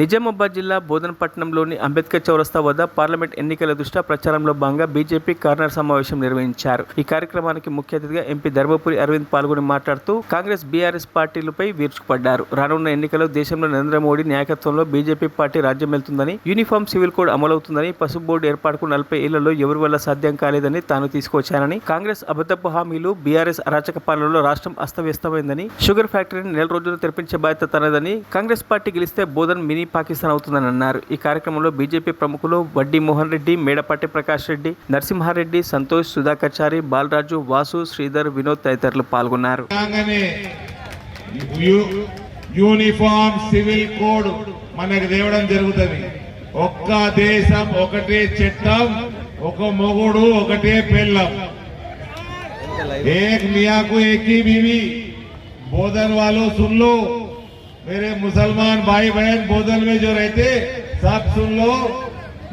నిజామాబాద్ జిల్లా బోధనపట్నంలోని అంబేద్కర్ చౌరస్తా వద్ద పార్లమెంట్ ఎన్నికల దృష్ట్యా ప్రచారంలో భాగంగా బీజేపీ కార్నర్ సమావేశం నిర్వహించారు. ఈ కార్యక్రమానికి ముఖ్య అతిథిగా ఎంపీ ధర్మపురి అరవింద్ పాల్గొని మాట్లాడుతూ కాంగ్రెస్, బీఆర్ఎస్ పార్టీలపై విరుచుకుపడ్డారు. రానున్న ఎన్నికల్లో దేశంలో నరేంద్ర మోడీ నాయకత్వంలో బీజేపీ పార్టీ రాజ్యమెళ్తుందని, యూనిఫామ్ సివిల్ కోడ్ అమలవుతుందని, పసుపు బోర్డు ఏర్పాటుకు 40 ఏళ్లలో ఎవరి వల్ల సాధ్యం కాలేదని తాను తీసుకొచ్చానని, కాంగ్రెస్ అబద్ధపు హామీలు, బీఆర్ఎస్ అరాచక పాలనలో రాష్ట్రం అస్తవ్యస్తమైందని, షుగర్ ఫ్యాక్టరీని నెల రోజులు తెరిపించే బాధ్యత తనదని, కాంగ్రెస్ పార్టీ గెలిస్తే బోధన్ మినీ పాకిస్తాన్ అవుతుందని అన్నారు. ఈ కార్యక్రమంలో బీజేపీ ప్రముఖులు వడ్డీ మోహన్ రెడ్డి, మేడపాటి ప్రకాష్ రెడ్డి, నరసింహారెడ్డి, సంతోష్, సుధాకర్చారి, బాలరాజు, వాసు, శ్రీధర్, వినోద్ తదితరులు పాల్గొన్నారు. యూనిఫామ్ సివిల్ కోడ్ మనకు తేవడం జరుగుతుంది. ఒక్క దేశం, ఒకటే చట్టం, ఒక మొగుడు, ఒకటే పెళ్ళం. एक मियाँ को एक ही बीवी. बोधन वालों सुन लो, मेरे मुसलमान भाई बहन बोधन में जो रहते सब सुन लो.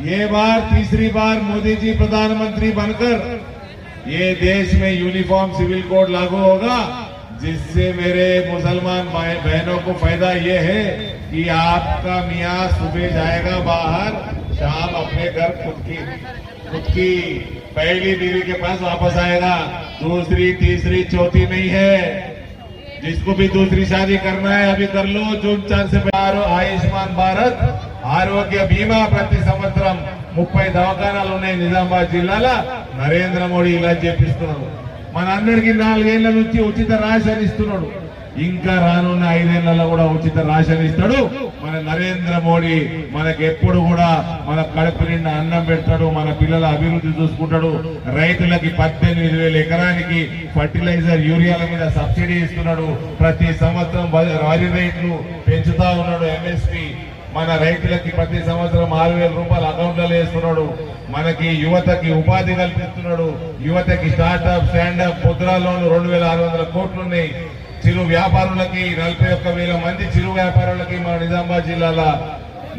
ये बार तीसरी बार मोदी जी प्रधानमंत्री बनकर ये देश में यूनिफॉर्म सिविल कोड लागू होगा, जिससे मेरे मुसलमान भाई बहनों को फायदा ये है कि आपका मियाँ सुबह जाएगा बाहर, शाम अपने घर खुद की पहली बीवी के पास वापस आएगा. दूसरी, तीसरी, चौथी नहीं है. जिसको भी दूसरी शादी करना है अभी कर लो. जून 4 से आयुष्मान भारत ఆరోగ్య బీమా ప్రతి సంవత్సరం 30 దవాఖానాలు ఉన్నాయి నిజామాబాద్ జిల్లాలో. నరేంద్ర మోడీ ఇలా చేపిస్తున్నాడు. మనందరికీ 4 ఏళ్ల నుంచి ఉచిత రేషన్ ఇస్తున్నాడు. ఇంకా రానున్న 5 ఏళ్లలో కూడా ఉచిత రేషన్ ఇస్తాడు. మన నరేంద్ర మోడీ మనకి ఎప్పుడు కూడా మన కడుపు నిండా అన్నం పెడతాడు, మన పిల్లల అభివృద్ధి చూసుకుంటాడు. రైతులకి 18,000 ఎకరానికి ఫర్టిలైజర్, యూరియాల మీద సబ్సిడీ ఇస్తున్నాడు. ప్రతి సంవత్సరం వరి రేట్లు పెంచుతా ఉన్నాడు. ఎంఎస్పీ మన రైతులకి ప్రతి సంవత్సరం 6,000 రూపాయలు అకౌంట్లలో వేస్తున్నాడు. మనకి యువతకి ఉపాధి కల్పిస్తున్నాడు. యువతకి స్టార్ట్అప్, స్టాండప్, ముద్రా లోన్లు 2,600 కోట్లు ఉన్నాయి. చిరు వ్యాపారులకి 41,000 మంది చిరు వ్యాపారులకి మన నిజామాబాద్ జిల్లాలో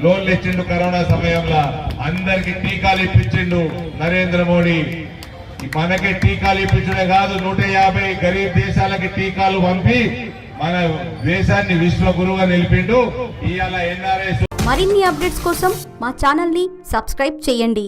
లోన్లు ఇచ్చిండు. కరోనా సమయంలో అందరికి టీకాలు ఇప్పించిండు నరేంద్ర మోడీ. మనకి టీకాలు ఇప్పించడే కాదు, 150 గరీబ్ దేశాలకి టీకాలు పంపి మన దేశాన్ని విశ్వగురువుగా నిలిపిండు. ఇవాళ ఎన్ఆర్ఐ మరిన్ని అప్డేట్స్ కోసం మా ఛానల్ ని సబ్స్క్రైబ్ చేయండి.